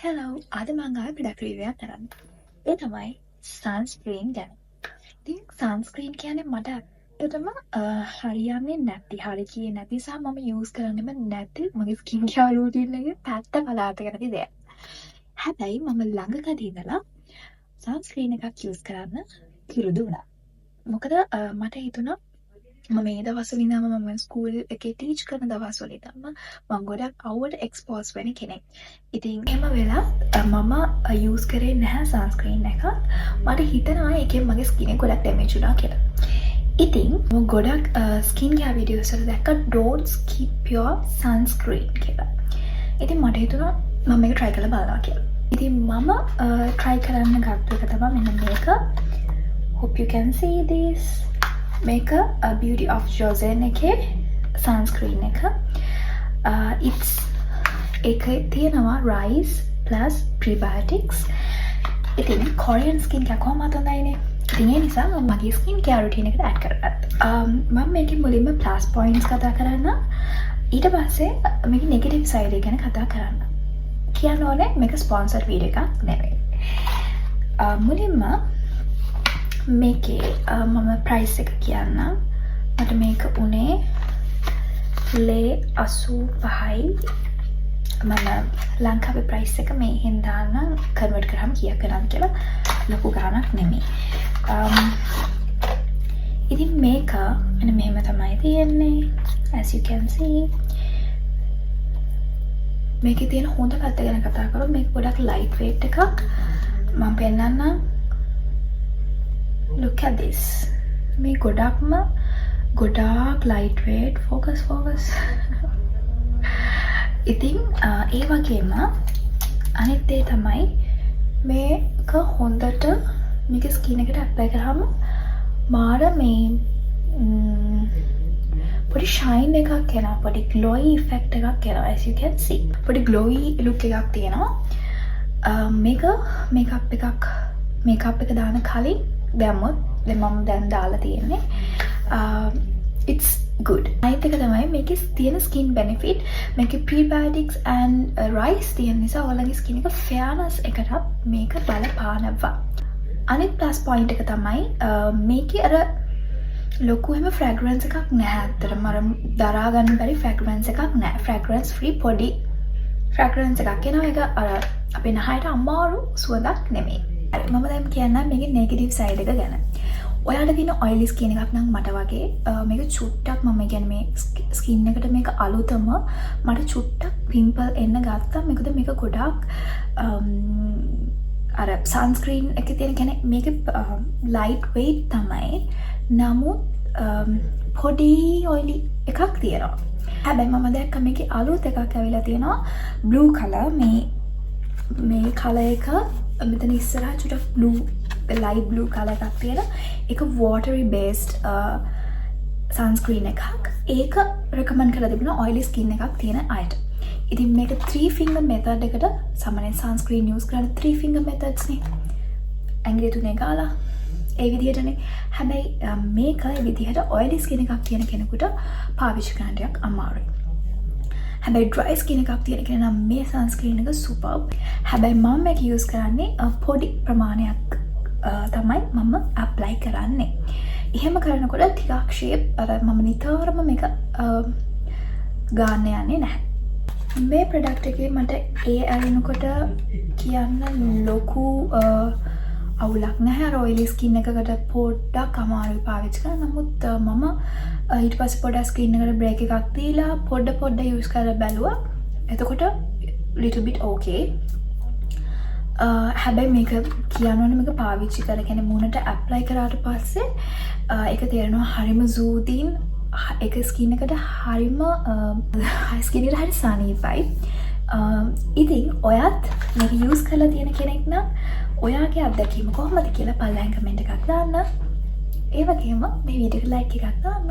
Hello අද මං ආවේ ප්‍රොඩක්ට් රිවිව් එකක් කරන්න. ඒ තමයි සන්ස්ක්‍රීන් ගැන. ඉතින් සන්ස්ක්‍රීන් කියන්නේ මට ඇත්තටම හරියන්නේ නැති. හරි කියේ නැති සහ මම යූස් කරන්නෙම නැති මගේ ස්කින් කෙයාර් රූටින් එකේ පැත්ත පලාතක නැති දෙයක්. හැබැයි මම ළඟකදී ඉඳලා සන්ස්ක්‍රීන් එකක් යූස් කරන්න කිරුදු වුණා. මොකද මට හිතුණා මම මේ දවස්වල ඉඳන්ම මම ස්කූල් එකේ ටීච් කරන දවස්වල ඉඳන්ම මම ගොඩක් අවුවට එක්ස්පෝස් වෙන කෙනෙක්. ඉතින් එහෙම වෙලා මම යූස් කරේ නැහැ සන්ස්ක්‍රීන් එකක්. මට හිතෙනවා ඒකෙන් මගේ ස්කින් එක ගොඩක් ඩැමේජ් වුණා කියලා. ඉතින් මම ගොඩක් ස්කින් කෙයාර් වීඩියෝස් වල දැක්ක don't skip your sunscreen කියලා. ඉතින් මට හිතුණා මම මේක try කරලා බලනවා කියලා. ඉතින් මම try කරන්න ගත්ත එක තමයි මෙන්න මේක. Hope you can see this. මේක Beauty of Joseon එකේ sunscreen එක. It's එකේ තියෙනවා rice plus prebiotics. ඉතින් Korean skin care කොහොමද හොඳයිනේ. ඉතින් ඒ නිසා මම මගේ skin care routine එකට add කරගත්තා. මම මේකේ මුලින්ම plus points කතා කරන්න. ඊට පස්සේ මේකේ negative side එක ගැන කතා කරන්න. කියන්න ඕනේ මේක sponsored video එකක් නෙවෙයි. මුලින්ම මේකේ මම ප්‍රයිස් එක කියන්න. මට මේක උනේ ලේ 85යි. මම ලංකාවේ ප්‍රයිස් එක මේ හින්දා නම් කන්වර්ට් කරාම කීයක් කරාම කියලා ලොකු ගාණක් නෙමෙයි. ඉතින් මේක මෙන්න මෙහෙම තමයි තියෙන්නේ. as you can see මේකේ තියෙන හොඳ පැත්ත ගැන කතා කරොත් මේක ගොඩක් ලයිට් වේට් එකක්. මම පෙන්නන්නම්. Look at this. මේ ගොඩාක් light weight. Focus. ඉතින් ඒ වගේම අනිත් දේ තමයි මේක හොඳට මේක ස්කින් එකට ඇප්ලයි කරාම මාර මේ පොඩි ෂයින් එකක් එනවා. පොඩි ග්ලෝයි ඉෆෙක්ට් එකක් එනවා. as you can see. පොඩි ග්ලෝයි ලුක් එකක් තියෙනවා. මේකප් එක දාන කලින් දැම්මොත් මම දැන් දාලා තියෙන්නේ it's good. අනිත් එක තමයි මේකේ තියෙන skin benefit. මේකේ prebiotics and rice තියෙන නිසා ඔයාලගේ skin එක fairness එකට මේක බලපානවා. අනිත් plus point එක තමයි මේකේ අර ලොකු හැම fragrance එකක් නැහැ. අතරම අර දරා ගන්න බැරි fragrance එකක් නැහැ. fragrance free පොඩි fragrance එකක් එනවා. ඒක අර අපේ නහයට අමාරු සුවඳක් නෙමෙයි. මම දැන් කියන්නම් මේකේ නෙගටිව් සයිඩ් එක ගැන. ඔයාලට තියෙන ඔයිලි ස්කින් එකක් නම් මට වගේ මේක චුට්ටක් මම කියන්නේ මේ ස්කින් එකට මේක අලුතම මට චුට්ටක් පිම්පල් එන්න ගත්තා. මොකද මේක ගොඩක් අර සන්ස්ක්‍රීන් එකේ තියෙන කියන්නේ මේක ලයිට් වේට් තමයි. නමුත් පොඩි ඔයිලි එකක් තියෙනවා. හැබැයි මම දැක්ක මේකේ අලුත් එකක් ඇවිල්ලා තියෙනවා. බ්ලූ කලර් මේ කලර් එක මෙතන ඉස්සරහා චුට්ටක් බ්ලූ ලයිට් බ්ලූ කලර් එකක් තියෙන ඒක watery based sunscreen එකක්. ඒක recommend කරලා තිබුණා oily skin එකක් තියෙන අයට. ඉතින් මේක 3 finger method එකට සාමාන්‍යයෙන් sunscreen use කරන 3 finger methods නේ. ඇඟිලි තුනේ ගාලා ඒ විදිහටනේ. හැබැයි මේක ඒ විදිහට oily skin එකක් තියෙන කෙනෙකුට පාවිච්චි කරන්න ටිකක් අමාරුයි. හැබැයි dry skin එකක් තියෙන කෙනා නම් මේ sunscreen එක superb. හැබැයි මම මේක use කරන්නේ පොඩි ප්‍රමාණයක් තමයි මම apply කරන්නේ. එහෙම කරනකොට ටිකක් shape අර මම නිතරම මේක ගන්න යන්නේ නැහැ. මේ product එකේ මට ඒ ඇලෙනකොට කියන්න ලොකු අවුලක් නැහැ. oily skin එකකට පොඩ්ඩක් අමාරුයි පාවිච්චි කරන්න. නමුත් මම ඊට පස්සේ පොඩ්ඩක් ස්කින් එකට බ්‍රේක් එකක් දීලා පොඩ යූස් කරලා බැලුවා. එතකොට little bit okay. හැබැයි මේක කියන්න ඕනේ මේක පාවිච්චි කරලා කියන්නේ මූණට ඇප්ලයි කරාට පස්සේ ඒක තේරෙනවා හරිම සූදින්. ඒක ස්කින් එකට හරිම ස්කින් එකට හරි සනීපයි. ඉතින් ඔයත් මේක යූස් කරලා තියෙන කෙනෙක් නම් ඔයාගේ අත්දැකීම කොහොමද කියලා පල්ලෙන් කමෙන්ට් එකක් දාන්න. ඒ වගේම මේ වීඩියෝ එකට ලයික් එකක් දාන්න.